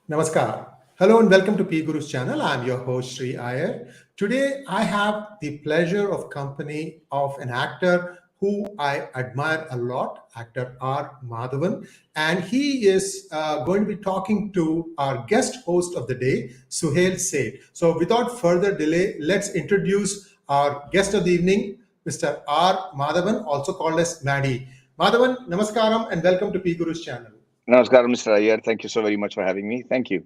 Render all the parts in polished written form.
Namaskar. Hello and welcome to PGurus channel. I'm your host Sri Iyer. Today I have the pleasure of company of an actor who I admire a lot, actor R. Madhavan, and he is going to be talking to our guest host of the day, Suhel Seth. So without further delay, let's introduce our guest of the evening, Mr. R. Madhavan, also called as Maddie. Madhavan, namaskaram and welcome to PGurus channel. Namaskar, Mr. Arya. Thank you so very much for having me. Thank you.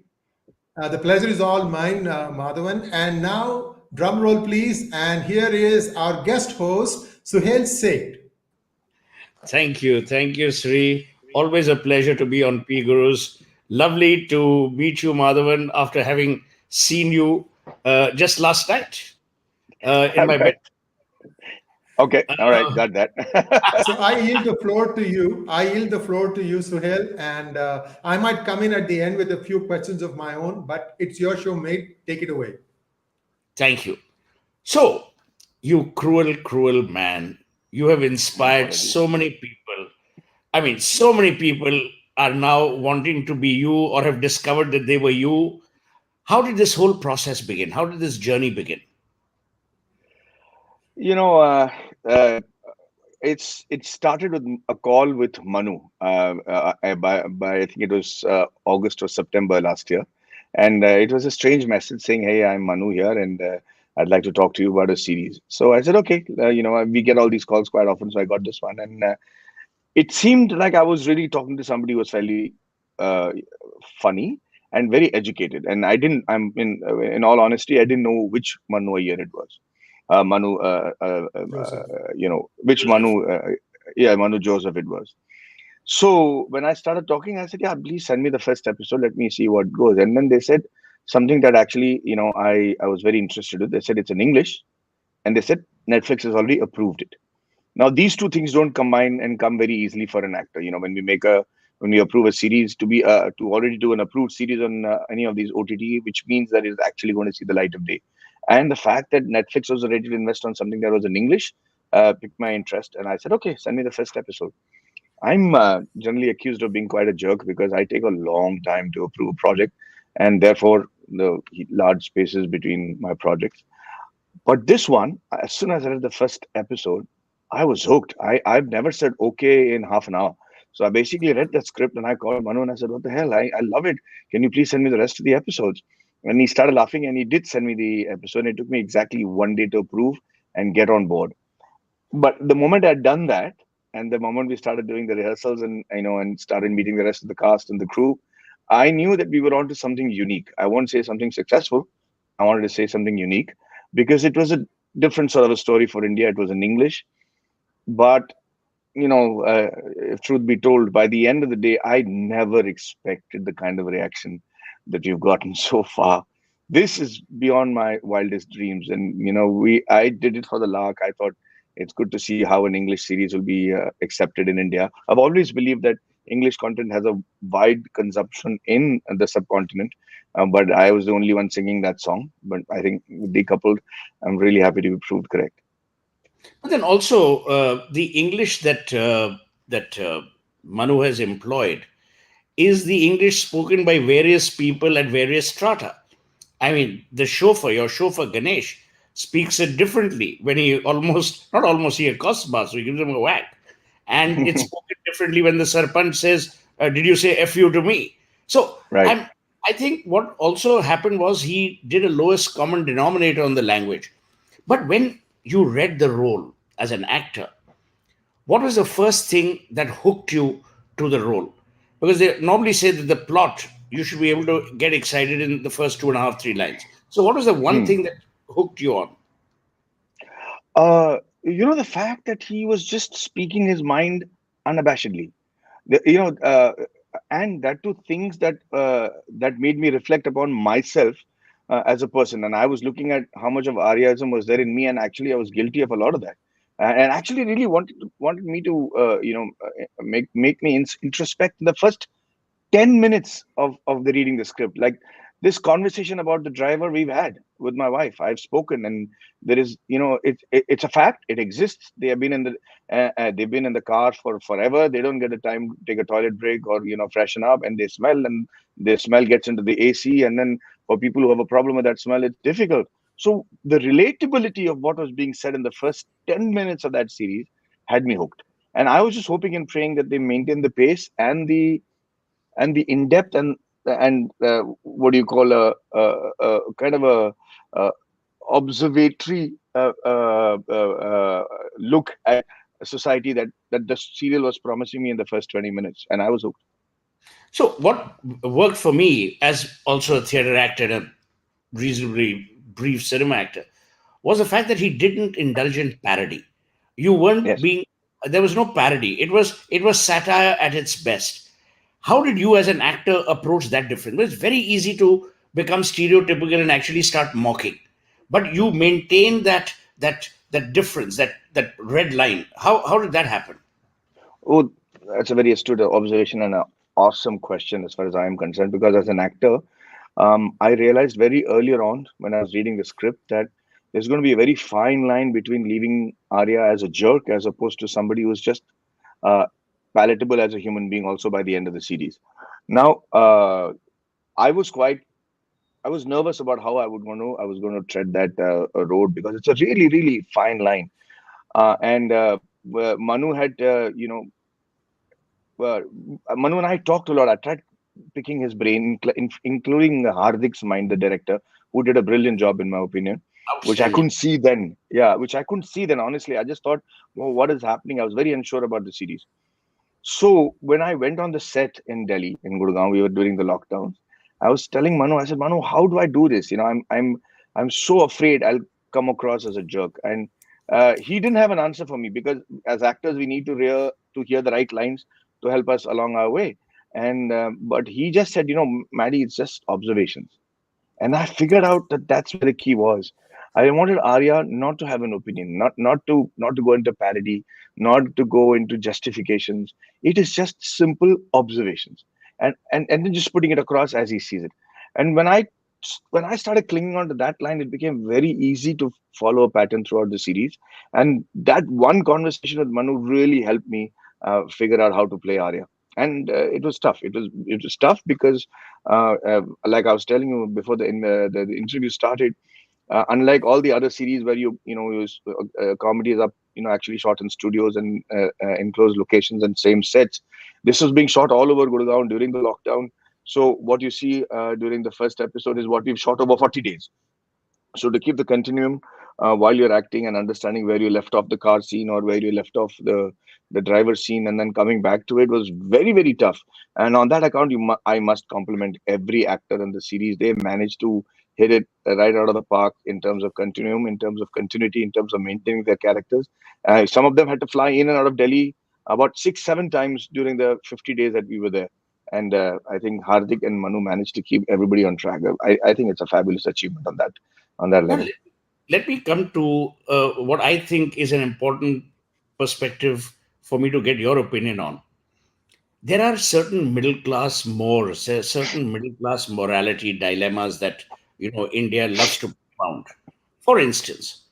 The pleasure is all mine, Madhavan. And now, drum roll, please. And here is our guest host, Suhel Seth. Thank you, Sri. Always a pleasure to be on PGurus. Lovely to meet you, Madhavan, after having seen you just last night in All my bed. right. Okay. All right. Uh, Got that. So I yield the floor to you. I yield the floor to you, Suhel. And I might come in at the end with a few questions of my own, but it's your show, mate. Take it away. Thank you. So, you cruel, cruel man, you have My inspired so apologies. many people. I mean, so many people are now wanting to be you or have discovered that they were you. How did this whole process begin? How did this journey begin? You know, uh, it started with a call with Manu by I think it was August or September last year, and it was a strange message saying, "Hey, I'm Manu here, and I'd like to talk to you about a series." So I said, "Okay." We get all these calls quite often, so I got this one, and it seemed like I was really talking to somebody who was fairly uh, funny and very educated. And I didn't. In all honesty, I didn't know which Manu Iyer it was. Manu, Joseph. which Joseph. Manu? Yeah, Manu Joseph it was. So when I started talking, I said, "Yeah, please send me the first episode. Let me see what goes." And then they said something that actually, I was very interested in. They said it's in English, and they said Netflix has already approved it. Now, these two things don't combine and come very easily for an actor. When we approve a series to already do an approved series on any of these OTT, which means that it's actually going to see the light of day. And the fact that Netflix was ready to invest on something that was in English piqued my interest, and I said, "Okay, send me the first episode." I'm generally accused of being quite a jerk because I take a long time to approve a project, and therefore the large spaces between my projects. But this one, as soon as I read the first episode, I was hooked. I've never said okay in half an hour. So I basically read that script and I called Manu and I said, "What the hell? I love it. Can you please send me the rest of the episodes?" And he started laughing and he did send me the episode. And it took me exactly one day to approve and get on board. But the moment I'd done that, and the moment we started doing the rehearsals and started meeting the rest of the cast and the crew, I knew that we were onto something unique. I won't say something successful. I wanted to say something unique because it was a different sort of a story for India. It was in English, but if truth be told, by the end of the day, I never expected the kind of reaction that you've gotten so far. This is beyond my wildest dreams, and I did it for the lark. I thought it's good to see how an English series will be accepted in India. I've always believed that English content has a wide consumption in the subcontinent, but I was the only one singing that song. But I think with Decoupled, I'm really happy to be proved correct. But then also the English that Manu has employed is the English spoken by various people at various strata. I mean, your chauffeur Ganesh, speaks it differently when he not almost, he accosts Basu, he gives him a whack. And it's spoken differently when the Sarpanch says, "Did you say F you to me?" So Right. I think what also happened was he did a lowest common denominator on the language. But when you read the role as an actor, what was the first thing that hooked you to the role? Because they normally say that the plot, you should be able to get excited in the first two and a half, three lines. So, what was the one Hmm. thing that hooked you on? The fact that he was just speaking his mind unabashedly, the, and that too things that made me reflect upon myself as a person. And I was looking at how much of Aryaism was there in me, and actually I was guilty of a lot of that. And actually, really wanted me to, make me introspect in the first 10 minutes of the reading the script. Like this conversation about the driver we've had with my wife. I've spoken, and there is, it's a fact. It exists. They have been in the they've been in the car for forever. They don't get a time to take a toilet break or freshen up, and they smell, and the smell gets into the AC, and then for people who have a problem with that smell, it's difficult. So the relatability of what was being said in the first 10 minutes of that series had me hooked, and I was just hoping and praying that they maintain the pace and the in depth and what do you call a kind of a observatory look at a society that the serial was promising me in the first 20 minutes, and I was hooked. So what worked for me as also a theater actor and a reasonably brief cinema actor was the fact that he didn't indulge in parody. You weren't Yes. being There was no parody. It was satire at its best. How did you as an actor approach that difference? It's very easy to become stereotypical and actually start mocking. But you maintain that difference, that red line. How did that happen? Oh, that's a very astute observation and an awesome question as far as I am concerned. Because as an actor, I realized very earlier on when I was reading the script that there's going to be a very fine line between leaving Arya as a jerk as opposed to somebody who's just uh, palatable as a human being. Also, by the end of the series, now I was quite I was nervous about how I was going to tread that road because it's a really really fine line. And Manu had uh, Manu and I talked a lot. I tried picking his brain, including Hardik's mind, the director, who did a brilliant job, in my opinion, which I Outstanding. couldn't see then. Yeah, which I couldn't see then. Honestly, I just thought, well, what is happening? I was very unsure about the series. So when I went on the set in Delhi, in Gurgaon, we were during the lockdown. I was telling Manu, I said, Manu, how do I do this? I'm so afraid I'll come across as a jerk. And he didn't have an answer for me because as actors, we need to hear the right lines to help us along our way. And but he just said, Maddie, it's just observations. And I figured out that that's where the key was. I wanted Arya not to have an opinion, not to go into parody, not to go into justifications. It is just simple observations, and then just putting it across as he sees it. And when I started clinging on to that line, it became very easy to follow a pattern throughout the series. And that one conversation with Manu really helped me figure out how to play Arya. And it was tough. It was tough because like I was telling you before the interview started, unlike all the other series where comedy is up, actually shot in studios and enclosed locations and same sets, this was being shot all over Gurgaon during the lockdown. So what you see during the first episode is what we've shot over 40 days. So to keep the continuum while you're acting and understanding where you left off the car scene or where you left off the driver scene and then coming back to it was very very tough. And on that account, I must compliment every actor in the series. They managed to hit it right out of the park in terms of continuum, in terms of continuity, in terms of maintaining their characters. Some of them had to fly in and out of Delhi about 6 7 times during the 50 days that we were there. And I think Hardik and Manu managed to keep everybody on track. I think it's a fabulous achievement on that Now, level. let me come to what I think is an important perspective for me to get your opinion on. There are certain certain middle class morality dilemmas that India loves to propound. For instance,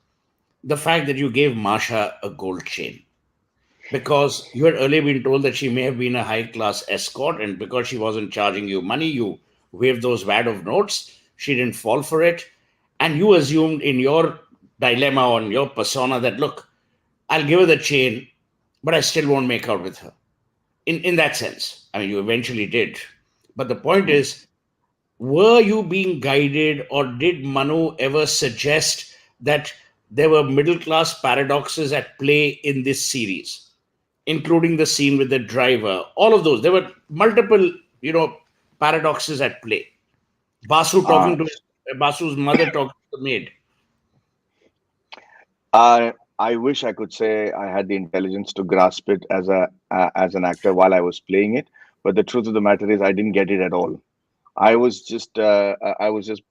the fact that you gave Masha a gold chain because you had earlier been told that she may have been a high class escort, and because she wasn't charging you money, you waived those wad of notes. She didn't fall for it, and you assumed in your dilemma on your persona that look, I'll give her the chain, but I still won't make out with her. In that sense, I mean, you eventually did. But the point Mm. is, were you being guided, or did Manu ever suggest that there were middle class paradoxes at play in this series, including the scene with the driver? All of those. There were multiple, paradoxes at play. Uh, Basu's mother talking to the maid. I wish I could say I had the intelligence to grasp it as an actor while I was playing it, but the truth of the matter is I didn't get it at all. I was just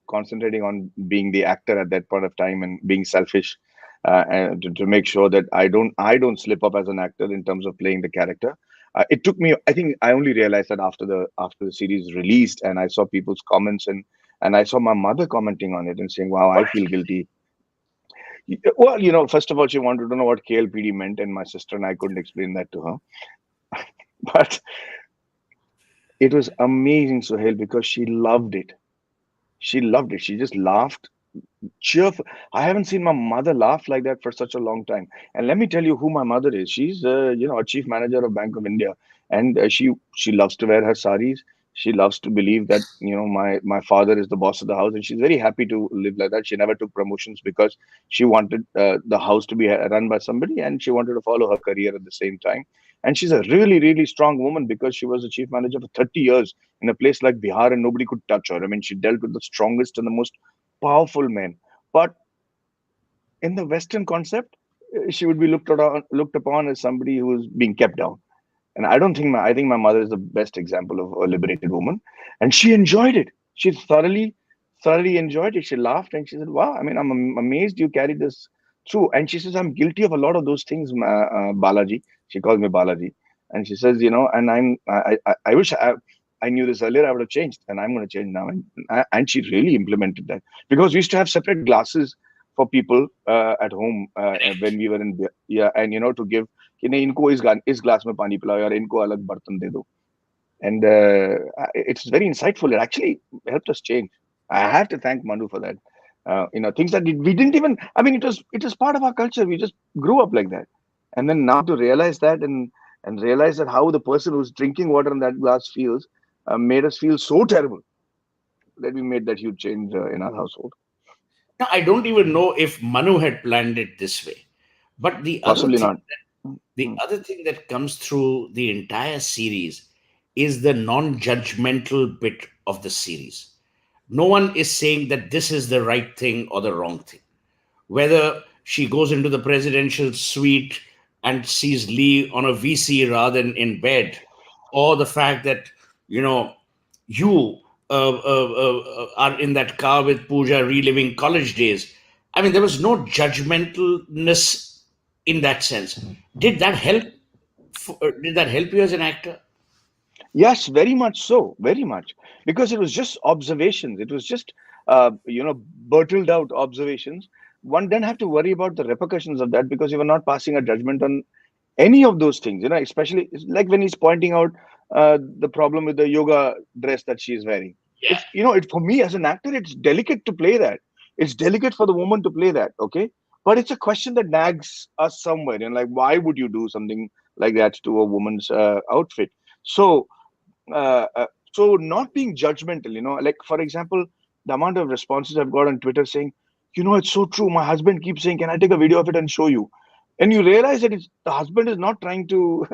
concentrating on being the actor at that point of time and being selfish, and to make sure that I don't slip up as an actor in terms of playing the character. It took me. I think I only realized that after the series released and I saw people's comments And I saw my mother commenting on it and saying, "Wow, I feel guilty." Well, first of all, she wanted to know what KLPD meant, and my sister and I couldn't explain that to her. But it was amazing, Suhail, because she loved it. She loved it. She just laughed cheerful. I haven't seen my mother laugh like that for such a long time. And let me tell you who my mother is. She's, a chief manager of Bank of India, and she loves to wear her saris. She loves to believe that my father is the boss of the house, and she's very happy to live like that. She never took promotions because she wanted the house to be run by somebody, and she wanted to follow her career at the same time. And she's a really, really strong woman because she was a chief manager for 30 years in a place like Bihar, and nobody could touch her. I mean, she dealt with the strongest and the most powerful men. But in the Western concept, she would be looked upon as somebody who is being kept down. And I don't think I think my mother is the best example of a liberated woman, and she enjoyed it. She thoroughly enjoyed it. She laughed and she said, "Wow, I mean, I'm amazed you carried this through." And she says, "I'm guilty of a lot of those things, Balaji." She calls me Balaji, and she says, and I wish I knew this earlier. I would have changed, and I'm going to change now. And she really implemented that because we used to have separate glasses for people at home when we were in, yeah, and to give कि नहीं इनको इस glass में पानी पिलाओ यार इनको अलग बर्तन दे दो. And it's very insightful. It actually helped us change. I have to thank Manu for that. Things that we didn't even. I mean, it was part of our culture. We just grew up like that. And then now to realize that and realize that how the person who's drinking water in that glass feels made us feel so terrible that we made that huge change in our household. Now, I don't even know if Manu had planned it this way. But Possibly not. the other thing that comes through the entire series is the non-judgmental bit of the series. No one is saying that this is the right thing or the wrong thing. Whether she goes into the presidential suite and sees Lee on a VC rather than in bed, or the fact that you know you are in that car with Pooja reliving college days. I mean, there was no judgmentalness in that sense. Did that help? Did that help you as an actor? Yes, very much so, very much, because it was just observations. It was just, bottled out observations. One didn't have to worry about the repercussions of that because you were not passing a judgment on any of those things. Especially it's like when he's pointing out the problem with the yoga dress that she's wearing. Yeah. It for me as an actor, it's delicate to play that. It's delicate for the woman to play that. Okay, but it's a question that nags us somewhere. Like why would you do something like that to a woman's outfit? So so not being judgmental, like for example, the amount of responses I've got on Twitter saying, it's so true. My husband keeps saying, "Can I take a video of it and show you?" And you realize that the husband is not trying to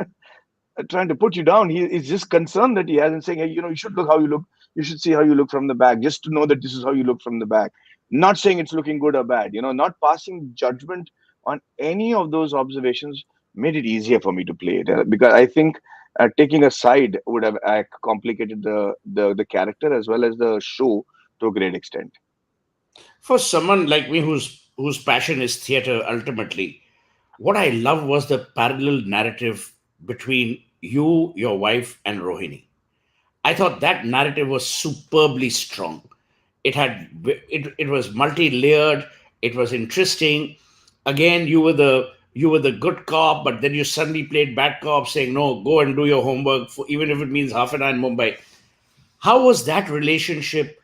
trying to put you down. He is just concerned that he has and saying, "Hey, you should look how you look. You should see how you look from the back, just to know that this is how you look from the back." Not saying it's looking good or bad. Not passing judgment on any of those observations made it easier for me to play it because I think taking a side would have complicated the character as well as the show to a great extent. For someone like me whose passion is theater ultimately, what I love was the parallel narrative between you, your wife, and Rohini. I thought that narrative was superbly strong. It was multi-layered. It was interesting. Again, you were the good cop, but then you suddenly played bad cop, saying, "No, go and do your homework, even if it means half an hour in Mumbai." How was that relationship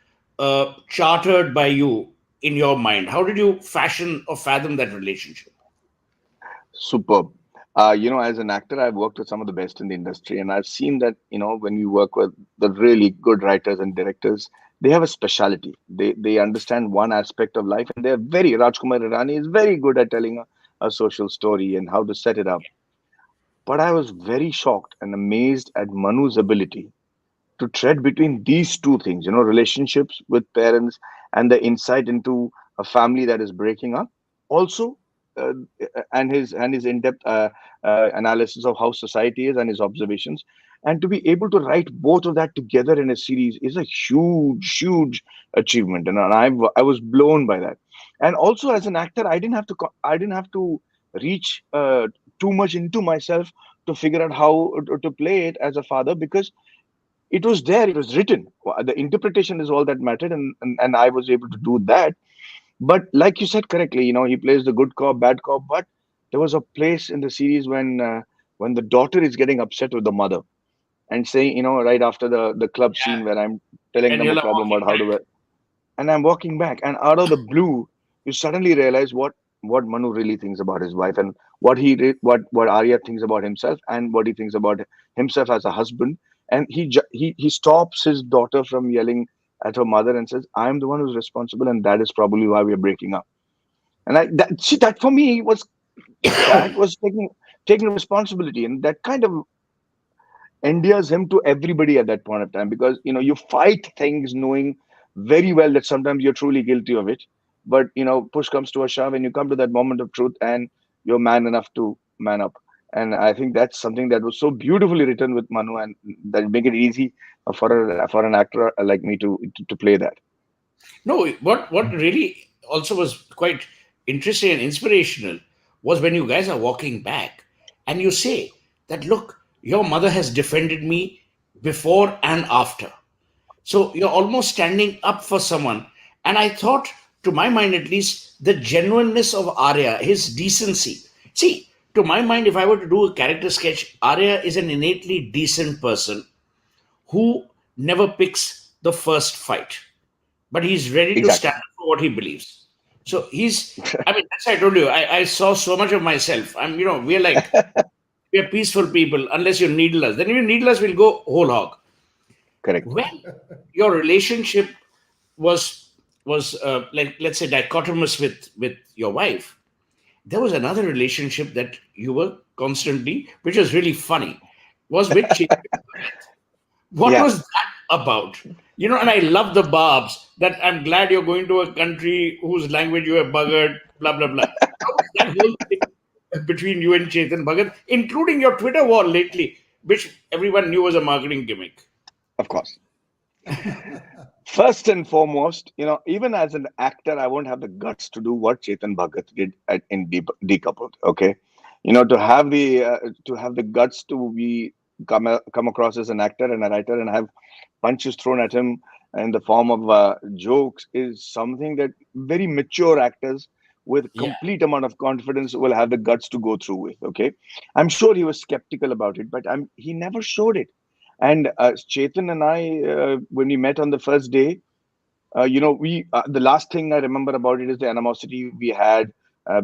chartered by you in your mind? How did you fashion or fathom that relationship? Superb. As an actor, I've worked with some of the best in the industry, and I've seen that, when you work with the really good writers and directors, they have a specialty. They understand one aspect of life, and they're very, Rajkumar Irani is very good at telling a social story and how to set it up. But I was very shocked and amazed at Manu's ability to tread between these two things, relationships with parents and the insight into a family that is breaking up. Also, uh, and his in-depth analysis of how society is and his observations, and to be able to write both of that together in a series is a huge achievement, and I was blown by that. And also, as an actor, I didn't have to reach too much into myself to figure out how to play it as a father because it was there, it was written. The interpretation is all that mattered, and I was able to do that. But like you said correctly, he plays the good cop, bad cop. But there was a place in the series when the daughter is getting upset with the mother and saying, right after the club scene where I'm telling And them you're a like problem walking about how back. to, and I'm walking back, and out of the blue, you suddenly realize what Manu really thinks about his wife, and what Arya thinks about himself, and what he thinks about himself as a husband. And he stops his daughter from yelling at her mother and says, "I'm the one who's responsible, and that is probably why we're breaking up." And that for me was taking responsibility, and that kind of endears him to everybody at that point of time, because you fight things knowing very well that sometimes you're truly guilty of it, but push comes to a shove and you come to that moment of truth and you're man enough to man up. And I think that's something that was so beautifully written with Manu, and that make it easy for an actor like me to play that. No, what really also was quite interesting and inspirational was when you guys are walking back and you say that, look, your mother has defended me before and after. So you're almost standing up for someone. And I thought, to my mind at least, the genuineness of Arya, his decency. See, to my mind, if I were to do a character sketch, Arya is an innately decent person who never picks the first fight, but he's ready to stand Exactly. up for what he believes. So I mean, that's why I told you, I saw so much of myself. We're peaceful people unless you needle us. Then if you needle us, we'll go whole hog. Correct. When your relationship was like, let's say, dichotomous with your wife, there was another relationship that you were constantly, which was really funny, was with what Yeah. was that about? And I love the barbs that I'm glad you're going to a country whose language you have buggered, blah, blah, blah. How was that whole thing between you and Chetan Bhagat, including your Twitter wall lately, which everyone knew was a marketing gimmick? Of course. First and foremost, even as an actor, I won't have the guts to do what Chetan Bhagat did in Decoupled. Okay, to have the guts to come across as an actor and a writer and have punches thrown at him in the form of jokes is something that very mature actors with Yeah, complete amount of confidence will have the guts to go through with. Okay, I'm sure he was skeptical about it, but he never showed it. And Chetan and I, when we met on the first day, we the last thing I remember about it is the animosity we had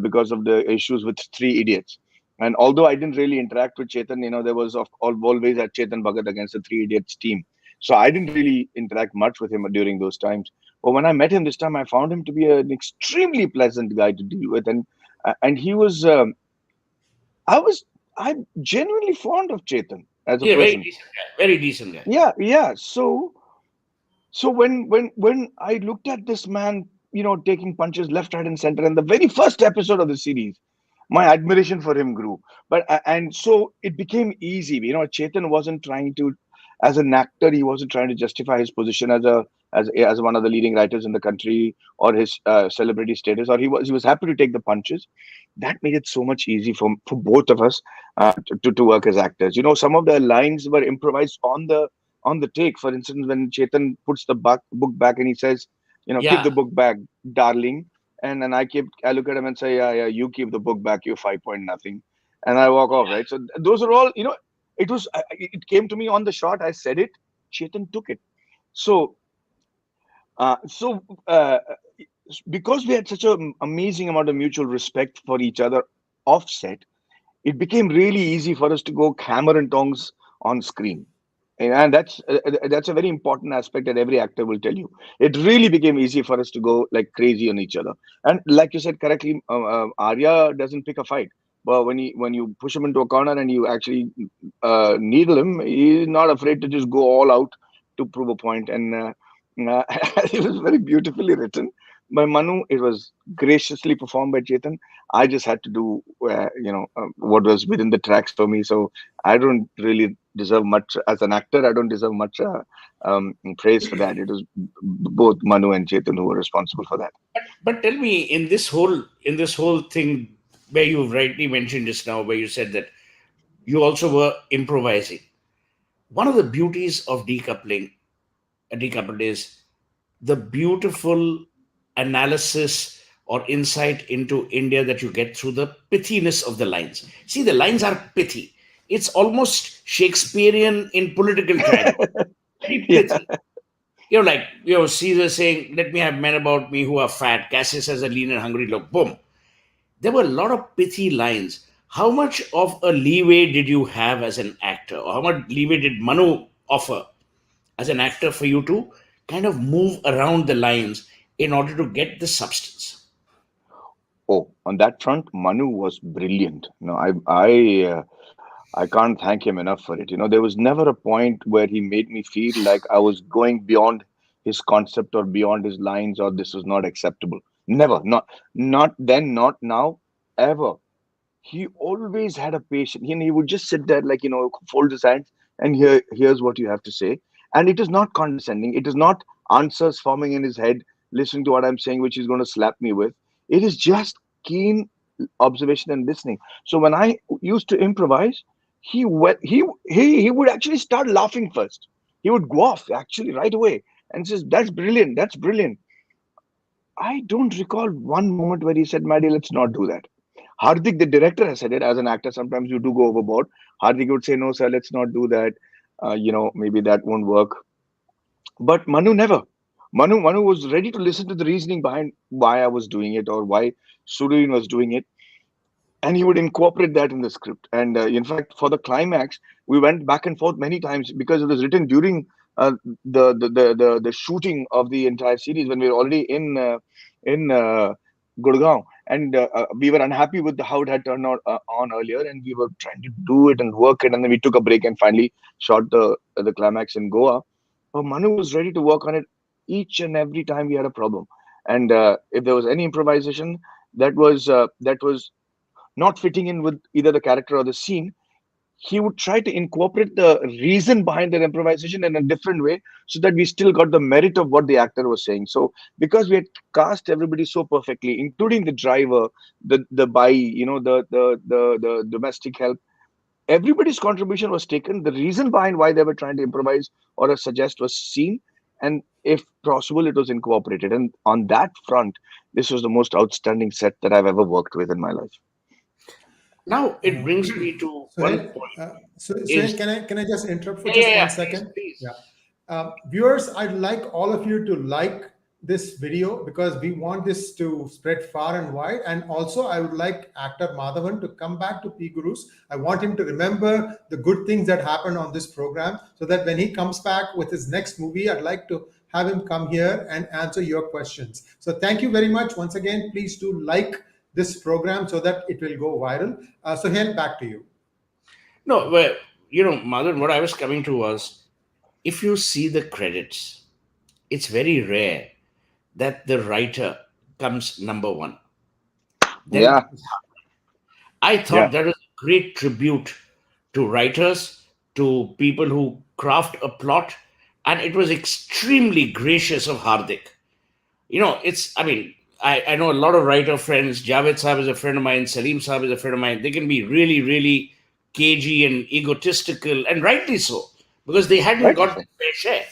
because of the issues with Three Idiots. And although I didn't really interact with Chetan, there was always a Chetan Bhagat against the Three Idiots team. So I didn't really interact much with him during those times. But when I met him this time, I found him to be an extremely pleasant guy to deal with, and he was. I'm genuinely fond of Chetan as a he's a very person. decent guy, very decent guy. Yeah, yeah. So when I looked at this man, taking punches left, right, and center in the very first episode of the series, my admiration for him grew. And so it became easy. Chetan wasn't trying to, as an actor, he wasn't trying to justify his position as one of the leading writers in the country, or his celebrity status, or he was happy to take the punches. That made it so much easy for both of us to work as actors. Some of the lines were improvised on the take. For instance, when Chetan puts the book back and he says, keep Yeah, the book back, darling. And I look at him and say, yeah, yeah, you keep the book back, you 5 point nothing. And I walk off, right? So those are all, it came to me on the shot. I said it, Chetan took it. So, uh, so, uh, because we had such an amazing amount of mutual respect for each other offset, it became really easy for us to go hammer and tongs on screen. And that's a very important aspect that every actor will tell you. It really became easy for us to go like crazy on each other. And like you said correctly, Arya doesn't pick a fight. But when you push him into a corner and you actually needle him, he's not afraid to just go all out to prove a point. And it was very beautifully written by Manu. It was graciously performed by Chetan. I just had to do what was within the tracks for me. So I don't really deserve much as an actor. I don't deserve much praise for that. It was both Manu and Chetan who were responsible for that. but tell me, in this whole thing where you rightly mentioned just now, where you said that you also were improvising. One of the beauties of decoupled is the beautiful analysis or insight into India that you get through the pithiness of the lines. See, the lines are pithy. It's almost Shakespearean in political tragedy. Very Yeah. pithy. Like, Caesar saying, "Let me have men about me who are fat." Cassius has a lean and hungry look. Boom. There were a lot of pithy lines. How much of a leeway did you have as an actor, or how much leeway did Manu offer as an actor for you to kind of move around the lines in order to get the substance? Oh, on that front, Manu was brilliant. I can't thank him enough for it. There was never a point where he made me feel like I was going beyond his concept or beyond his lines or this was not acceptable. Never. Not then, not now, ever. He always had a patient. He would just sit there, like, fold his hands and here's what you have to say. And it is not condescending. It is not answers forming in his head, listening to what I'm saying, which he's going to slap me with. It is just keen observation and listening. So when I used to improvise, he would actually start laughing first. He would go off actually right away and says, "That's brilliant. That's brilliant." I don't recall one moment where he said, "Maddie, let's not do that." Hardik, the director, has said it. As an actor, sometimes you do go overboard. Hardik would say, "No, sir, let's not do that. Maybe that won't work." But Manu never. Manu was ready to listen to the reasoning behind why I was doing it or why Surin was doing it, and he would incorporate that in the script. And in fact, for the climax, we went back and forth many times because it was written during the shooting of the entire series when we were already in Gurgaon, and we were unhappy with how it had turned out on earlier, and we were trying to do it and work it, and then we took a break and finally shot the climax in Goa. But Manu was ready to work on it each and every time we had a problem, and if there was any improvisation that was not fitting in with either the character or the scene, he would try to incorporate the reason behind that improvisation in a different way so that we still got the merit of what the actor was saying. So because we had cast everybody so perfectly, including the driver, the bai, the domestic help, everybody's contribution was taken. The reason behind why they were trying to improvise or suggest was seen, and if possible, it was incorporated. And on that front, this was the most outstanding set that I've ever worked with in my life. Now it Uh, brings me to one Suhel, point Suhel, is, can I just interrupt for yeah, yeah, just yeah, one please, second? please. Yeah. Viewers, I'd like all of you to like this video because we want this to spread far and wide. And also, I would like actor Madhavan to come back to P Gurus. I want him to remember the good things that happened on this program so that when he comes back with his next movie, I'd like to have him come here and answer your questions. So thank you very much. Once again, please do like this program so that it will go viral. Suhel, back to you. No, well, Madhavan, what I was coming to was, if you see the credits, it's very rare that the writer comes number one. Then Yeah, I yeah, thought that was a great tribute to writers, to people who craft a plot, and it was extremely gracious of Hardik. I mean, I know a lot of writer friends. Javed Saab is a friend of mine. Salim Saab is a friend of mine. They can be really, really cagey and egotistical, and rightly so, because they hadn't rightly got so. their fair share.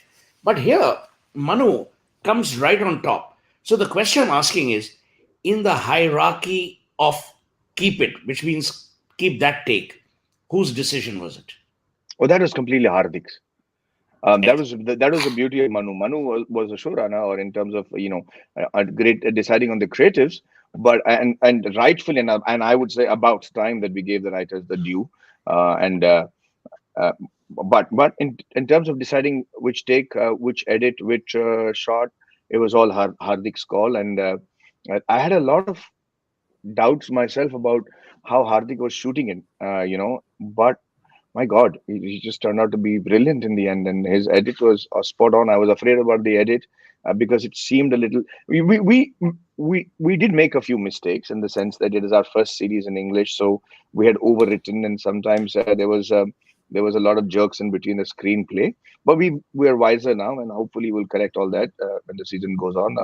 But here, Manu comes right on top. So the question I'm asking is, in the hierarchy of keep it, which means keep that take, whose decision was it? Oh, that was completely Hardik's. That Excellent. was that was the beauty of Manu. Manu was a showrunner, or in terms of a great deciding on the creatives, but and rightfully enough, and I would say about time that we gave the writers the due, and uh, but in terms of deciding which take, which edit, which shot, it was all Hardik's call, and I had a lot of doubts myself about how Hardik was shooting it, but my God, he just turned out to be brilliant in the end, and his edit was spot on. I was afraid about the edit because it seemed a little. We did make a few mistakes in the sense that it is our first series in English, so we had overwritten, and sometimes there was a lot of jerks in between the screenplay. But we are wiser now, and hopefully we'll correct all that when the season goes on.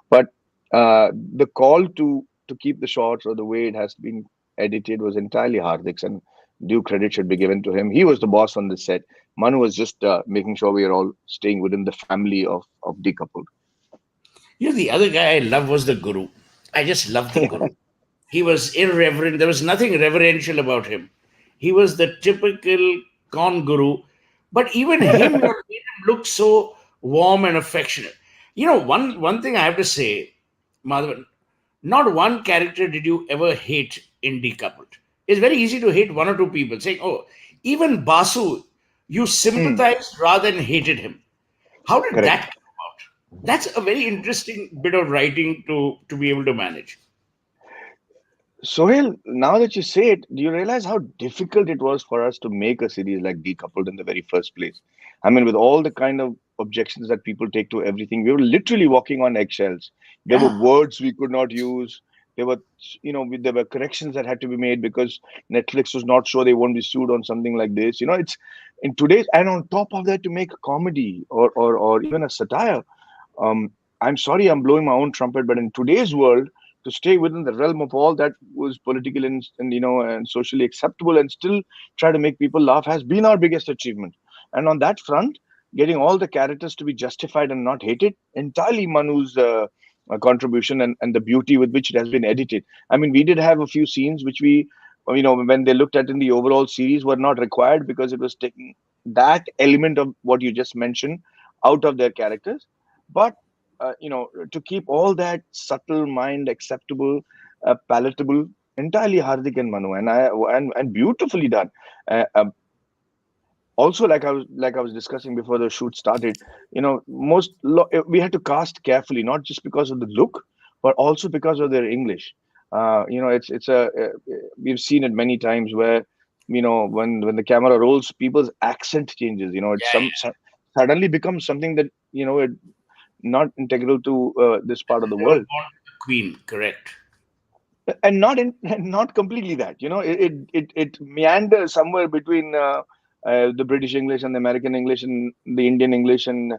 But the call to keep the shots or the way it has been edited was entirely Hardik's, and due credit should be given to him. He was the boss on the set. Manu was just making sure we are all staying within the family of Decoupled. The other guy I love was the Guru. I just loved the Guru. He was irreverent. There was nothing reverential about him. He was the typical con guru, but even him made him look so warm and affectionate. One thing I have to say, Madhavan, not one character did you ever hate in Decoupled. It's very easy to hate one or two people, saying, "Oh, even Basu, you Hmm, sympathized rather than hated him." How did correct. that come about? That's a very interesting bit of writing to be able to manage. Sohail, now that you say it, do you realize how difficult it was for us to make a series like Decoupled in the very first place? I mean, with all the kind of objections that people take to everything, we were literally walking on eggshells. There were Yeah. words we could not use. There were, there were corrections that had to be made because Netflix was not sure they won't be sued on something like this. It's in today's, and on top of that, to make a comedy or even a satire. Um, I'm sorry, I'm blowing my own trumpet, but in today's world, to stay within the realm of all that was political and and socially acceptable, and still try to make people laugh has been our biggest achievement. And on that front, getting all the characters to be justified and not hated, entirely Manu's contribution and the beauty with which it has been edited. I mean, we did have a few scenes which we, when they looked at in the overall series, were not required because it was taking that element of what you just mentioned out of their characters. But to keep all that subtle mind acceptable, palatable, entirely Hardik and Manu, and beautifully done. Also, like I was discussing before the shoot started, we had to cast carefully, not just because of the look, but also because of their English. It's a we've seen it many times where when the camera rolls, people's accent changes. It's Yeah, suddenly becomes something that it not integral to this part of the they were world, born with the Queen, correct? and not not completely that. It meanders somewhere between the British English and the American English and the Indian English, and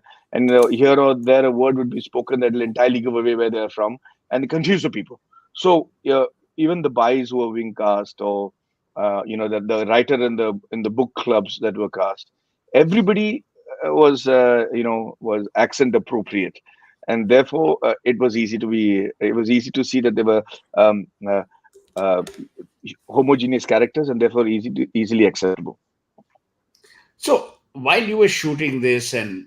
here or there a word would be spoken that will entirely give away where they're from and confuse the people. So even the buys who are being cast, or the writer in the book clubs that were cast, everybody was accent appropriate, and therefore it was easy to see that they were um, uh, uh, homogeneous characters, and therefore easily acceptable. So while you were shooting this and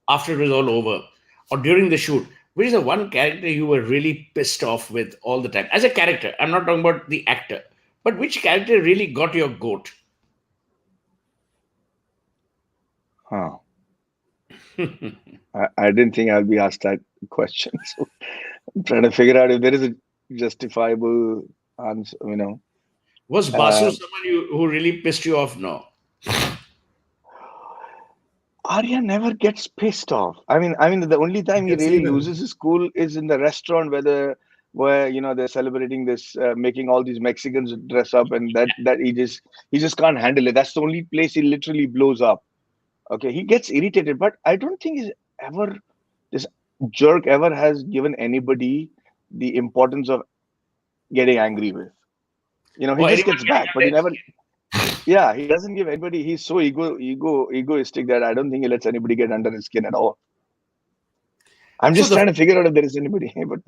after it was all over, or during the shoot, which is the one character you were really pissed off with all the time? As a character, I'm not talking about the actor, but which character really got your goat? Huh. I didn't think I'll be asked that question. So I'm trying to figure out if there is a justifiable answer. Was Basu Uh, someone who really pissed you off? No. Arya never gets pissed off. I mean, the only He time he gets really even. loses his cool is in the restaurant where they're celebrating this, making all these Mexicans dress up, and that he just can't handle it. That's the only place he literally blows up. Okay, he gets irritated, but I don't think ever this jerk ever has given anybody the importance of getting angry with. He Or just anyone gets getting back, but he under his never. skin? Yeah, he doesn't give anybody. He's so egoistic that I don't think he lets anybody get under his skin at all. I'm So just the trying to figure out if there is anybody, but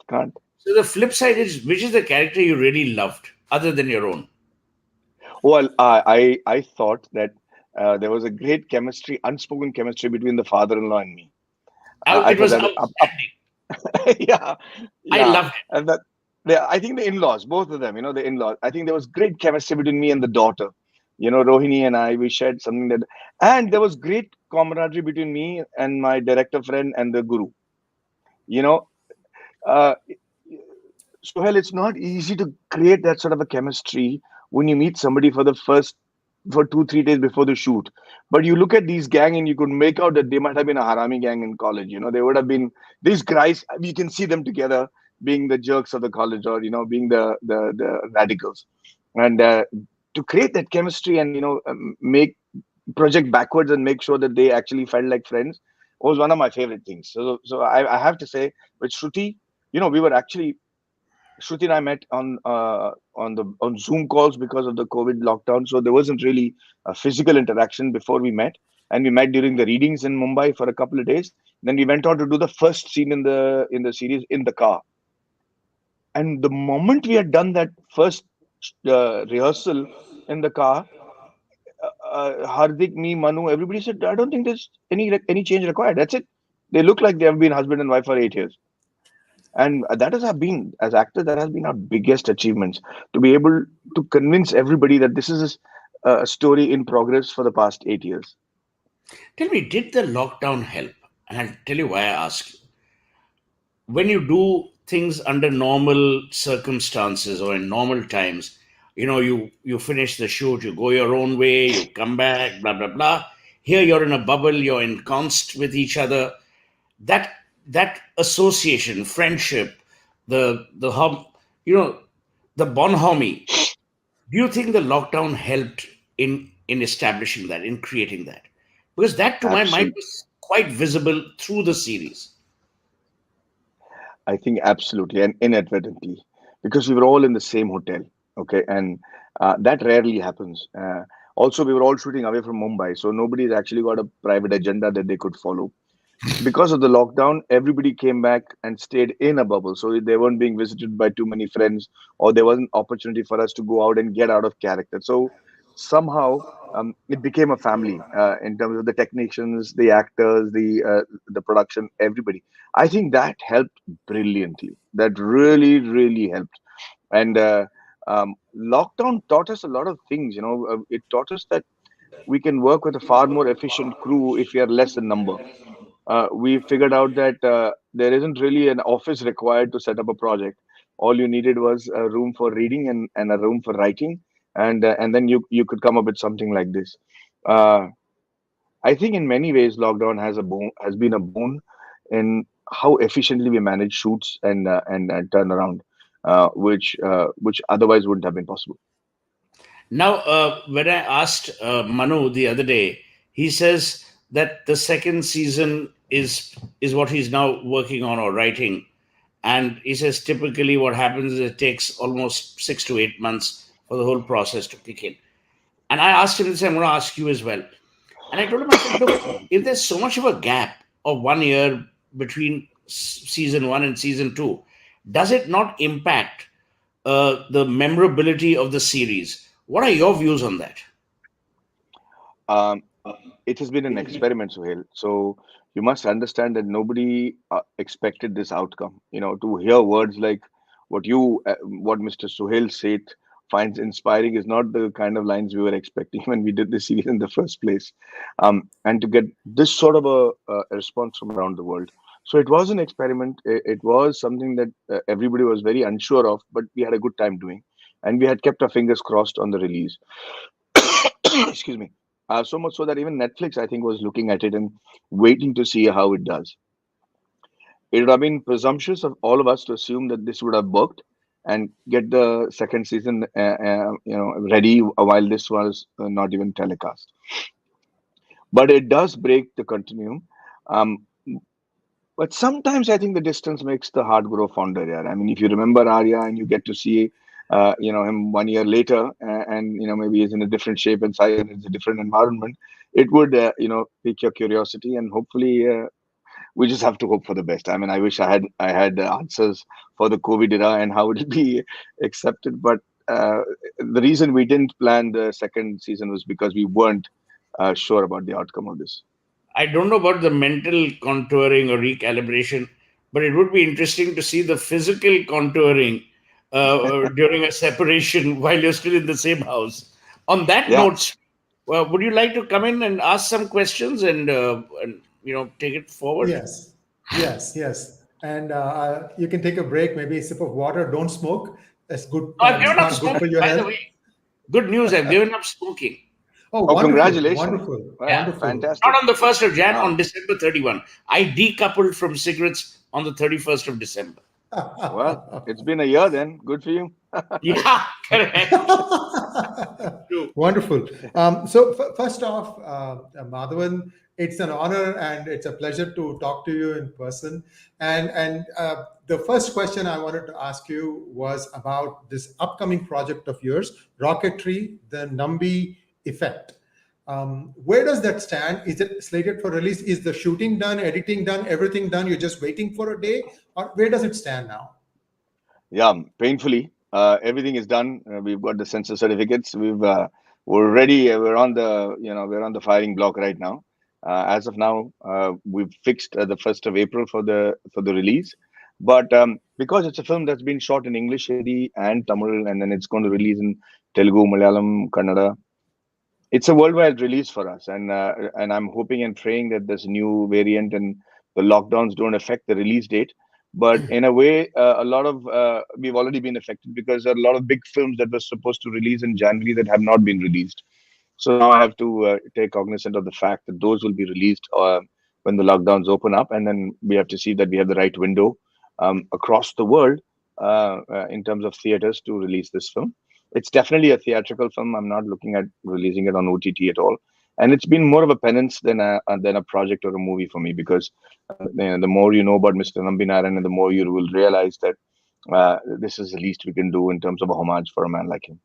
can't. so the flip side is, which is the character you really loved other than your own? Well, I thought that there was a great chemistry, unspoken chemistry between the father-in-law and me. I It thought was that outstanding. yeah, I yeah, loved it. and that I think the in-laws, both of them, the in-laws. I think there was great chemistry between me and the daughter. Rohini and I, we shared something and there was great camaraderie between me and my director friend and the guru. You know, uh, Sohel, it's not easy to create that sort of a chemistry when you meet somebody for 2 3 days before the shoot. But you look at these gang and you could make out that they might have been a harami gang in college. They would have been these guys. You can see them together being the jerks of the college, or being the radicals. And to create that chemistry and make project backwards and make sure that they actually felt like friends was one of my favorite things. So I have to say, with Shruti, we were actually Shruti and I met on Zoom calls because of the COVID lockdown. So there wasn't really a physical interaction before we met, and we met during the readings in Mumbai for a couple of days. Then we went on to do the first scene in the series in the car. And the moment we had done that first rehearsal in the car, Hardik, me, Manu, everybody said, "I don't think there's any change required. That's it. They look like they have been husband and wife for 8 years." And that has been, as actors, that has been our biggest achievements, to be able to convince everybody that this is a story in progress for the past 8 years. Tell me, did the lockdown help? And I'll tell you why I ask you. When you do things under normal circumstances or in normal times, you finish the shoot, you go your own way, you come back, blah blah blah. Here you're in a bubble, you're ensconced with each other. That association, friendship, the hum, you know, the bonhomie. Do you think the lockdown helped in establishing that, in creating that? Because that, to my mind, Absolutely. was quite visible through the series. I think absolutely, and inadvertently, because we were all in the same hotel. Okay, and that rarely happens. Also, we were all shooting away from Mumbai, so nobody's actually got a private agenda that they could follow. Because of the lockdown, everybody came back and stayed in a bubble. So they weren't being visited by too many friends, or there wasn't opportunity for us to go out and get out of character. So somehow it became a family in terms of the technicians, the actors, the production, everybody. I think that helped brilliantly. That really, really helped. And lockdown taught us a lot of things. It taught us that we can work with a far more efficient crew if we are less in number. We figured out that there isn't really an office required to set up a project. All you needed was a room for reading and a room for writing, and then you could come up with something like this. Uh, I think in many ways, lockdown has been a boon in how efficiently we manage shoots and turn around, which otherwise wouldn't have been possible. Now, when I asked Manu the other day, he says that the second season is what he's now working on or writing, and he says typically what happens is it takes almost 6 to 8 months for the whole process to kick in. And I asked him this, I'm going to ask you as well. And I told him, I said, look, if there's so much of a gap of 1 year between season one and season two, does it not impact the memorability of the series? What are your views on that? Um, it has been an experiment, Suhail. So you must understand that nobody expected this outcome. To hear words like what Mr. Suhail Seth finds inspiring is not the kind of lines we were expecting when we did the series in the first place. And to get this sort of a response from around the world. So it was an experiment. It was something that everybody was very unsure of, but we had a good time doing. And we had kept our fingers crossed on the release. Excuse me. So much so that even Netflix, I think, was looking at it and waiting to see how it does. It would have been presumptuous of all of us to assume that this would have worked and get the second season, ready while this was not even telecast. But it does break the continuum. Um, but sometimes I think the distance makes the heart grow fonder. Yeah. I mean, if you remember Arya and you get to see, him 1 year later, and maybe he's in a different shape and size and it's a different environment, it would, pique your curiosity, and hopefully, we just have to hope for the best. I mean, I wish I had answers for the COVID era and how it'll be accepted, but the reason we didn't plan the second season was because we weren't sure about the outcome of this. I don't know about the mental contouring or recalibration, but it would be interesting to see the physical contouring during a separation while you're still in the same house. On that Yeah. note, would you like to come in and ask some questions and take it forward? Yes, yes, yes. And you can take a break, maybe a sip of water. Don't smoke. It's good. No, I've It's given up not good for smoking, your by the health. way. Good news, I've given up smoking. Oh, Oh, wonderful, congratulations! wonderful, Wow, Yeah. wonderful. Not fantastic. on the 1st of Jan, Wow. on December 31. I decoupled from cigarettes on the 31st of December. Well, it's been a year then. Good for you. Yeah, correct. True. Wonderful. So first off, Madhavan, It's an honor and it's a pleasure to talk to you in person. And the first question I wanted to ask you was about this upcoming project of yours, Rocketry, the Nambi effect. Where does that stand? Is it slated for release? Is the shooting done, editing done, everything done? You're just waiting for a day, or where does it stand now? Yeah, painfully, everything is done. We've got the censor certificates. We're ready. We're on the we're on the firing block right now. As of now, we've fixed the 1st of April for the release. But because it's a film that's been shot in English, Hindi, and Tamil, and then it's going to release in Telugu, Malayalam, Kannada, it's a worldwide release for us, and I'm hoping and praying that this new variant and the lockdowns don't affect the release date. But in a way, a lot of we've already been affected because there are a lot of big films that were supposed to release in January that have not been released. So now I have to take cognizant of the fact that those will be released when the lockdowns open up, and then we have to see that we have the right window across the world in terms of theaters to release this film. It's definitely a theatrical film. I'm not looking at releasing it on OTT at all, and it's been more of a penance than a project or a movie for me because the more you know about Mr. Nambinaran, and the more you will realize that this is the least we can do in terms of a homage for a man like him.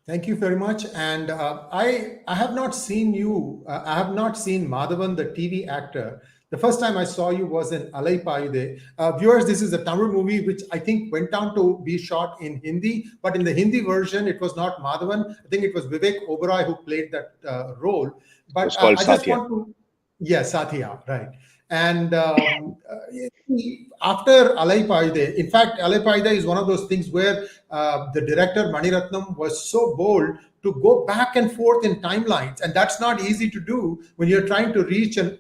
Thank you very much. And I have not seen you. I have not seen Madhavan, the TV actor. The first time I saw you was in Alai Payude. Viewers, this is a Tamil movie which I think went on to be shot in Hindi, but in the Hindi version, it was not Madhavan. I think it was Vivek Oberoi who played that role. But It's called I just Satya. want to, yeah, Satya, right. And after Alai Payude, in fact, Alai Payude is one of those things where the director Maniratnam was so bold to go back and forth in timelines, and that's not easy to do when you're trying to reach an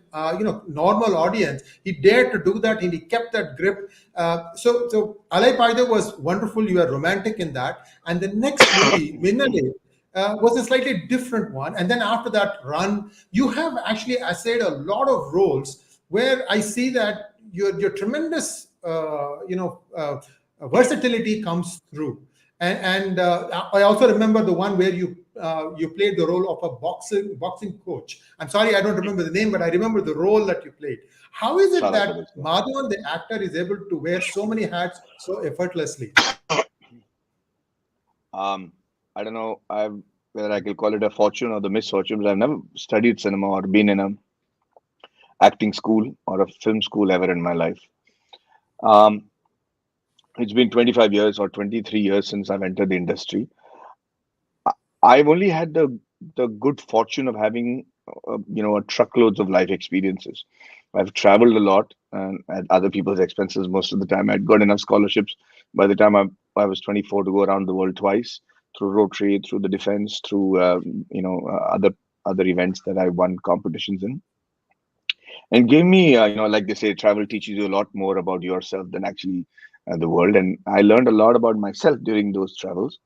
normal audience. He dared to do that, and he kept that grip. So Alai Payude was wonderful. You are romantic in that, and the next movie, Minnale, was a slightly different one. And then after that run, you have actually essayed a lot of roles where I see that your tremendous versatility comes through. And I also remember the one where you played the role of a boxing coach. I'm sorry, I don't remember the name, but I remember the role that you played. How is it that Madhavan, the actor, is able to wear so many hats so effortlessly? I don't know whether I can call it a fortune or the misfortune, but I've never studied cinema or been in a acting school or a film school ever in my life. It's been 25 years or 23 years since I've entered the industry. I've only had the good fortune of having truckloads of life experiences. I've traveled a lot and at other people's expenses most of the time. I'd got enough scholarships by the time I was 24 to go around the world twice through Rotary, through the defense, through other events that I won competitions in, and gave me like they say, travel teaches you a lot more about yourself than actually the world. And I learned a lot about myself during those travels.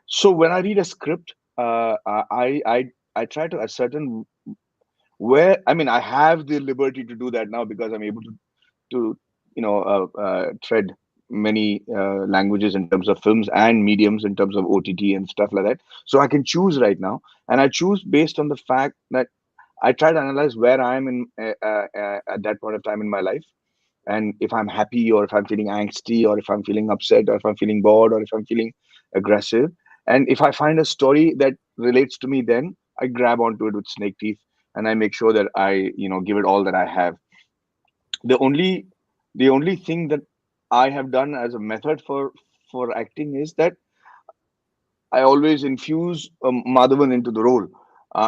So when I read a script, I try to ascertain where. I mean, I have the liberty to do that now because I'm able to tread many languages in terms of films and mediums in terms of OTT and stuff like that. So I can choose right now, and I choose based on the fact that I try to analyze where I am in at that point of time in my life, and if I'm happy or if I'm feeling angsty or if I'm feeling upset or if I'm feeling bored or if I'm feeling aggressive. And if I find a story that relates to me, then I grab onto it with snake teeth and I make sure that I give it all that I have. The only thing that I have done as a method for acting is that I always infuse Madhavan into the role.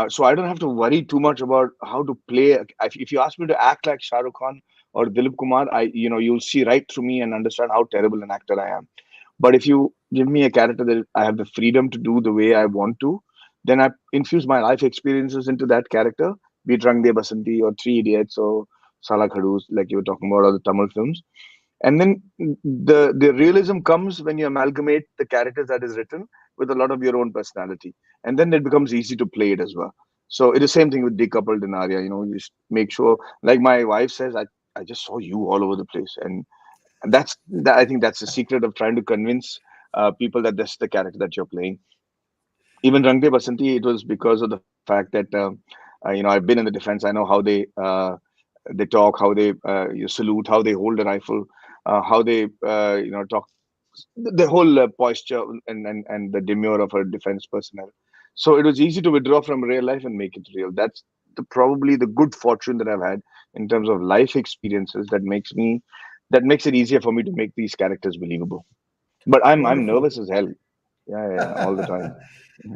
So I don't have to worry too much about how to play. If you ask me to act like Shah Rukh Khan or Dilip Kumar, you'll see right through me and understand how terrible an actor I am. But if you give me a character that I have the freedom to do the way I want to, then I infuse my life experiences into that character, be it Rang De Basanti or Three Idiots or Sala Khadus, like you were talking about, or the Tamil films. And then the realism comes when you amalgamate the characters that is written with a lot of your own personality, and then it becomes easy to play it as well. So it's the same thing with Decoupled and Arya. You just make sure, like my wife says, I just saw you all over the place, and I think that's the secret of trying to convince people that that's the character that you're playing. Even Rang De Basanti, it was because of the fact that I've been in the defense. I know how they talk, how they you salute, how they hold a rifle, how they talk, the whole posture and the demure of a defense personnel. So it was easy to withdraw from real life and make it real. That's probably the good fortune that I've had in terms of life experiences that makes it easier for me to make these characters believable. But I'm Wonderful. nervous as hell. Yeah, all the time.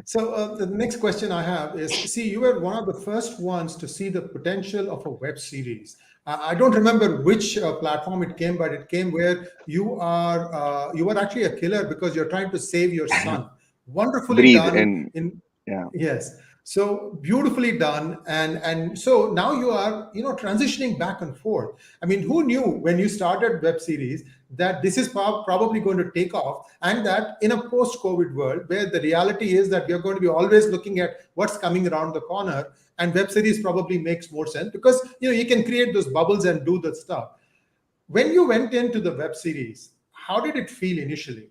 So the next question I have is: see, you were one of the first ones to see the potential of a web series. I don't remember which platform it came, but it came where you were actually a killer because you're trying to save your son. Wonderfully Breathe done. and In yeah. Yes. So beautifully done. And so now you are, transitioning back and forth. I mean, who knew when you started web series that this is probably going to take off, and that in a post-COVID world where the reality is that we are going to be always looking at what's coming around the corner, and web series probably makes more sense because you can create those bubbles and do that stuff. When you went into the web series, how did it feel initially?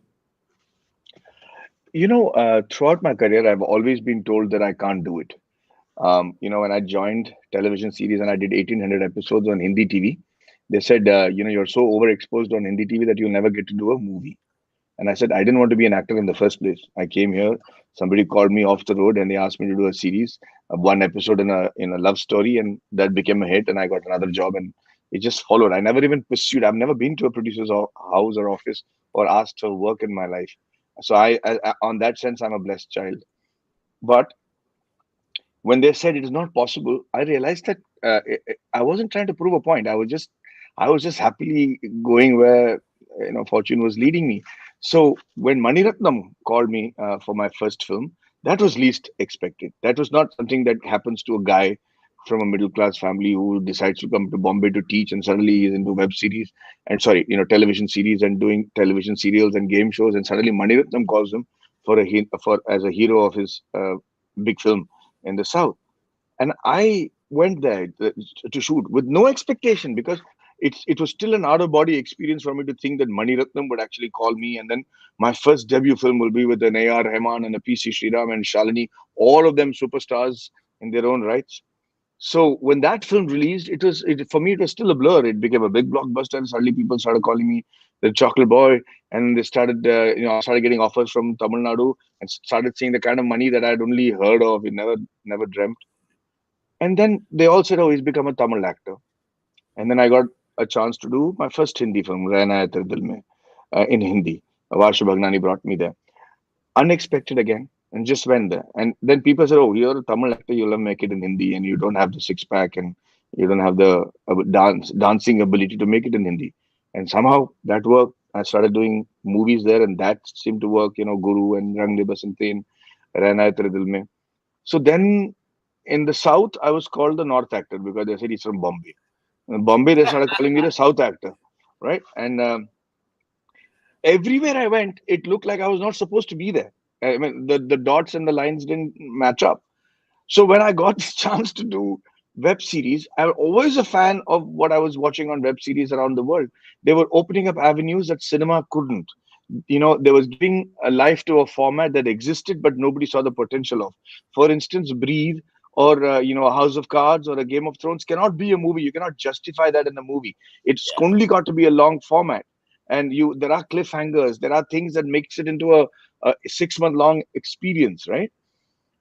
Throughout my career, I've always been told that I can't do it. When I joined television series and I did 1800 episodes on Hindi TV, they said, you're so overexposed on Hindi TV that you'll never get to do a movie. And I said, I didn't want to be an actor in the first place. I came here, somebody called me off the road and they asked me to do a series, one episode in a love story, and that became a hit. And I got another job and it just followed. I never even pursued. I've never been to a producer's house or office or asked for work in my life. So on that sense, I'm a blessed child. But when they said it is not possible, I realized that I wasn't trying to prove a point. I was just happily going where fortune was leading me. So when Maniratnam called me for my first film, that was least expected. That was not something that happens to a guy from a middle class family who decides to come to Bombay to teach and suddenly he's into web series and sorry, television series and doing television serials and game shows, and suddenly Maniratnam calls him for as a hero of his big film in the South. And I went there to shoot with no expectation because it was still an out of body experience for me to think that Mani Ratnam would actually call me, and then my first debut film will be with an A.R. Rahman and a P.C. Sriram and Shalini, all of them superstars in their own rights. So when that film released, for me it was still a blur. It became a big blockbuster, and suddenly people started calling me the Chocolate Boy, and they started I started getting offers from Tamil Nadu and started seeing the kind of money that I'd only heard of, never dreamt. And then they all said, "Oh, he's become a Tamil actor." And then I got a chance to do my first Hindi film, Rehna Hai Tere Dil Mein, in Hindi. Varsha Bhagnani brought me there. Unexpected again, and just went there. And then people said, "Oh, you're a Tamil actor, you'll make it in Hindi, and you don't have the six pack, and you don't have the dancing ability to make it in Hindi." And somehow that worked. I started doing movies there, and that seemed to work. Guru and Rang De Basantin, Rehna Hai Tere Dil Mein. So then in the South, I was called the North actor because they said he's from Bombay. In Bombay, they started calling me the South actor, right? And everywhere I went, it looked like I was not supposed to be there. I mean, the dots and the lines didn't match up. So when I got this chance to do web series, I was always a fan of what I was watching on web series around the world. They were opening up avenues that cinema couldn't. They was giving a life to a format that existed, but nobody saw the potential of. For instance, Breathe or a House of Cards or a Game of Thrones cannot be a movie. You cannot justify that in a movie. It's Yeah. only got to be a long format, and there are cliffhangers. There are things that makes it into a 6 month long experience, right?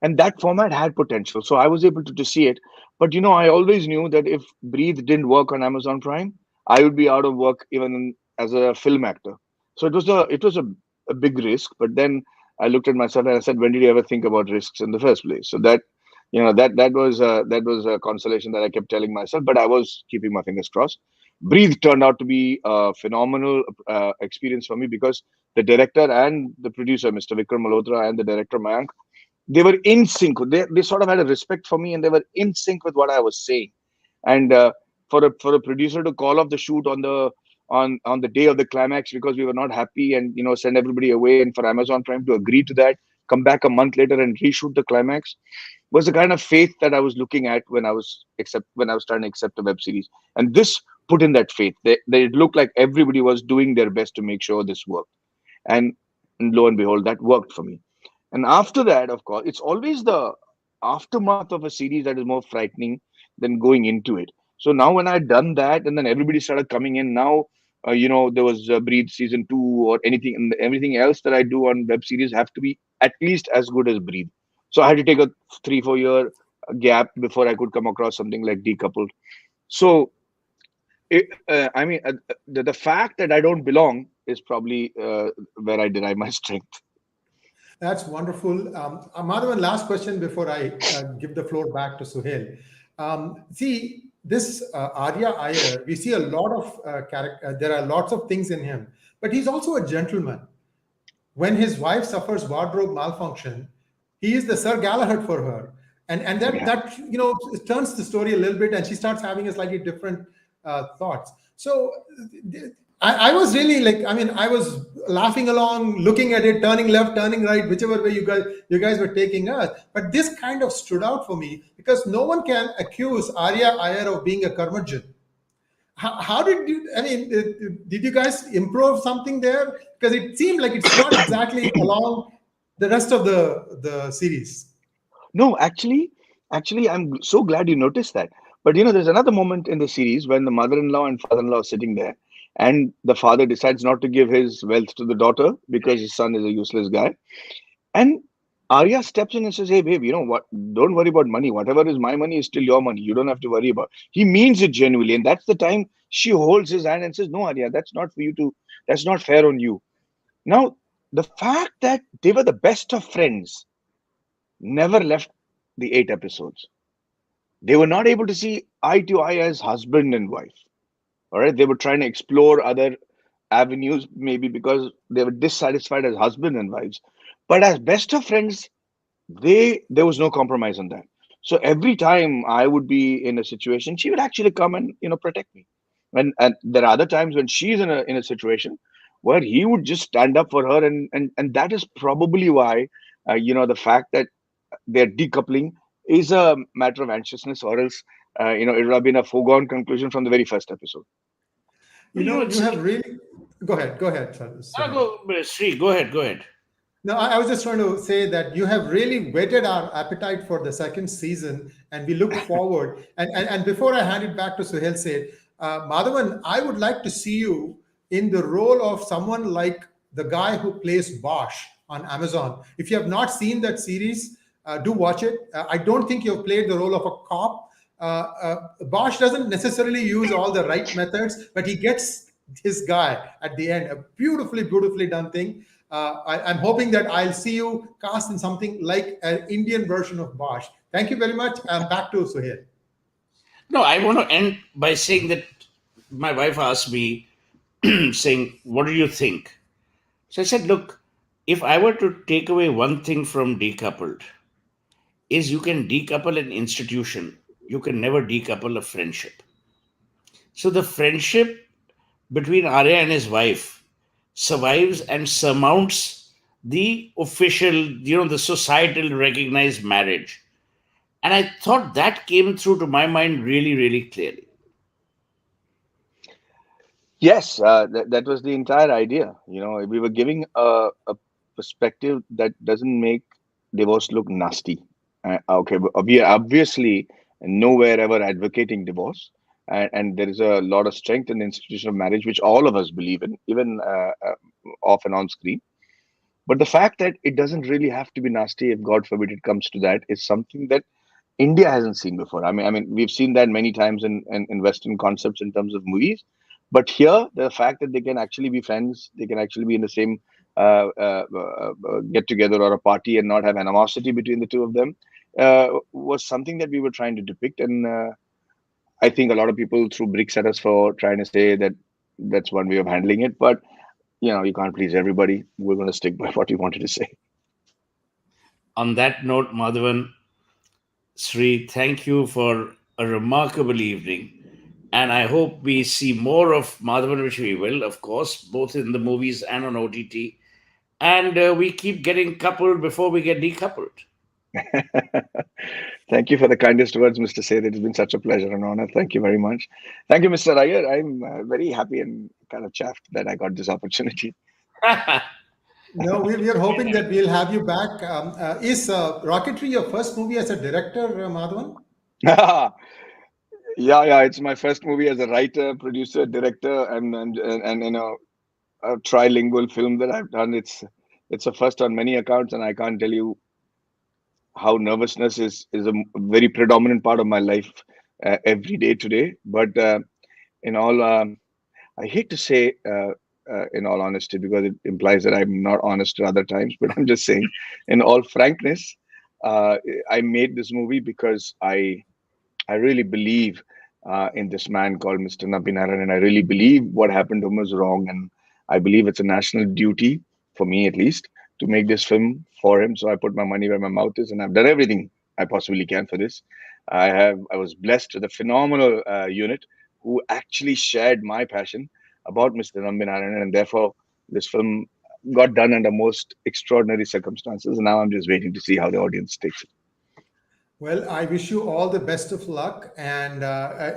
And that format had potential, so I was able to see it. But I always knew that if Breathe didn't work on Amazon Prime, I would be out of work even as a film actor. So it was a big risk. But then I looked at myself and I said, when did you ever think about risks in the first place? So that was a consolation that I kept telling myself, but I was keeping my fingers crossed. Breathe turned out to be a phenomenal experience for me because the director and the producer, Mr. Vikram Malhotra, and the director Mayank, they were in sync. They sort of had a respect for me, and they were in sync with what I was saying. And for a producer to call off the shoot on the day of the climax because we were not happy, and send everybody away, and for Amazon Prime to agree to that, come back a month later and reshoot the climax, was the kind of faith that I was looking at when I was trying to accept a web series. And this put in that faith. It looked like everybody was doing their best to make sure this worked, and lo and behold, that worked for me. And after that, of course, it's always the aftermath of a series that is more frightening than going into it. So now when I had done that, and then everybody started coming in, now there was Breathe season 2 or anything, and everything else that I do on web series have to be at least as good as Breathe. So I had to take a 3-4 year gap before I could come across something like Decoupled. So the fact that I don't belong is probably where I derive my strength. That's wonderful. Madhavan, last question before I give the floor back to Suhel. See, this Arya Iyer, we see a lot of character. There are lots of things in him, but he's also a gentleman. When his wife suffers wardrobe malfunction, he is the Sir Galahad for her, and that Yeah. that it turns the story a little bit, and she starts having a slightly different thoughts. So I was really like, I mean, I was laughing along, looking at it, turning left, turning right, whichever way you guys were taking us. But this kind of stood out for me because no one can accuse Arya Iyer of being a curmudgeon. How did you? I mean, did you guys improve something there? Because it seemed like it's not exactly along the rest of the series. No, actually, I'm so glad you noticed that. But there's another moment in the series when the mother-in-law and father-in-law are sitting there, and the father decides not to give his wealth to the daughter because his son is a useless guy. And Arya steps in and says, "Hey, babe, you know what? Don't worry about money. Whatever is my money is still your money. You don't have to worry about." He means it genuinely, and that's the time she holds his hand and says, "No, Arya, that's not for you to. That's not fair on you." Now, the fact that they were the best of friends never left the 8 episodes. They were not able to see eye to eye as husband and wife. All right, they were trying to explore other avenues, maybe because they were dissatisfied as husband and wives. But as best of friends, there was no compromise on that. So every time I would be in a situation, she would actually come and protect me. And there are other times when she's in a situation where he would just stand up for her, and that is probably why the fact that they're decoupling is a matter of anxiousness, or else it would have been a foregone conclusion from the very first episode. You It's have really. no, Go ahead, Suhel. Sri, go ahead, go ahead. No, I was just trying to say that you have really whetted our appetite for the second season, and we look forward. And before I hand it back to Suhel Seth, Madhavan, I would like to see you in the role of someone like the guy who plays Bosch on Amazon. If you have not seen that series, do watch it. I don't think you've played the role of a cop. Bosch doesn't necessarily use all the right methods, but he gets his guy at the end. A beautifully, beautifully done thing. I'm hoping that I'll see you cast in something like an Indian version of Bosch. Thank you very much. Back to Suhail. No, I want to end by saying that my wife asked me, saying, "What do you think?" So I said, "Look, if I were to take away one thing from Decoupled, is you can decouple an institution, you can never decouple a friendship. So the friendship between Arya and his wife survives and surmounts the official, the societal recognized marriage. And I thought that came through to my mind really, really clearly. Yes, that was the entire idea. We were giving a perspective that doesn't make divorce look nasty. Okay, but we are obviously nowhere ever advocating divorce, and there is a lot of strength in the institution of marriage, which all of us believe in, even off and on screen. But the fact that it doesn't really have to be nasty, if God forbid it comes to that, is something that India hasn't seen before. I mean, we've seen that many times in Western concepts in terms of movies, but here the fact that they can actually be friends, they can actually be in the same get together or a party and not have animosity between the two of them, was something that we were trying to depict. And I think a lot of people threw bricks at us for trying to say that that's one way of handling it. But you can't please everybody. We're going to stick by what we wanted to say. On that note, Madhavan, Sri, thank you for a remarkable evening. And I hope we see more of Madhavan, which we will, of course, both in the movies and on OTT. And we keep getting coupled before we get decoupled. Thank you for the kindest words, Mr. Seth. It's been such a pleasure and honor. Thank you very much. Thank you, Mr. Iyer. I'm very happy and kind of chuffed that I got this opportunity. No, we are hoping that we'll have you back. Is Rocketry your first movie as a director, Madhavan? Yeah. It's my first movie as a writer, producer, director, and a trilingual film that I've done. It's a first on many accounts, and I can't tell you how nervousness is a very predominant part of my life every day today. But in all, I hate to say, in all honesty, because it implies that I'm not honest at other times. But I'm just saying, in all frankness, uh, I made this movie because I really believe in this man called Mr. Nambi, and I really believe what happened to him was wrong. And I believe it's a national duty, for me at least, to make this film for him. So I put my money where my mouth is, and I've done everything I possibly can for this. I was blessed with a phenomenal unit who actually shared my passion about Mr. Nambi, and therefore this film got done under most extraordinary circumstances. And now I'm just waiting to see how the audience takes it. Well, I wish you all the best of luck. And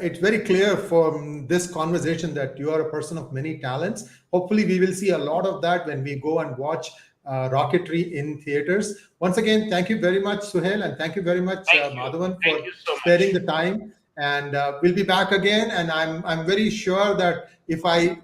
it's very clear from this conversation that you are a person of many talents. Hopefully, we will see a lot of that when we go and watch Rocketry in theaters. Once again, thank you very much, Suhel, and thank you very much, Thank you. Madhavan, Thank for you so sparing much. the time. And we'll be back again. And I'm very sure that if I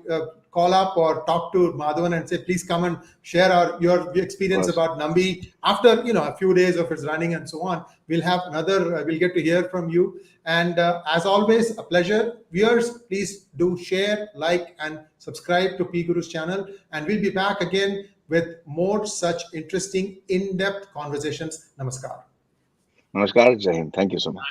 call up or talk to Madhavan and say, please come and share your experience Course. about Nambi after a few days of its running and so on, we'll have another. We'll get to hear from you. And as always, a pleasure. Viewers, please do share, like, and subscribe to PGurus channel. And we'll be back again with more such interesting, in-depth conversations. Namaskar. Namaskar, Jai Hind. Thank you so much.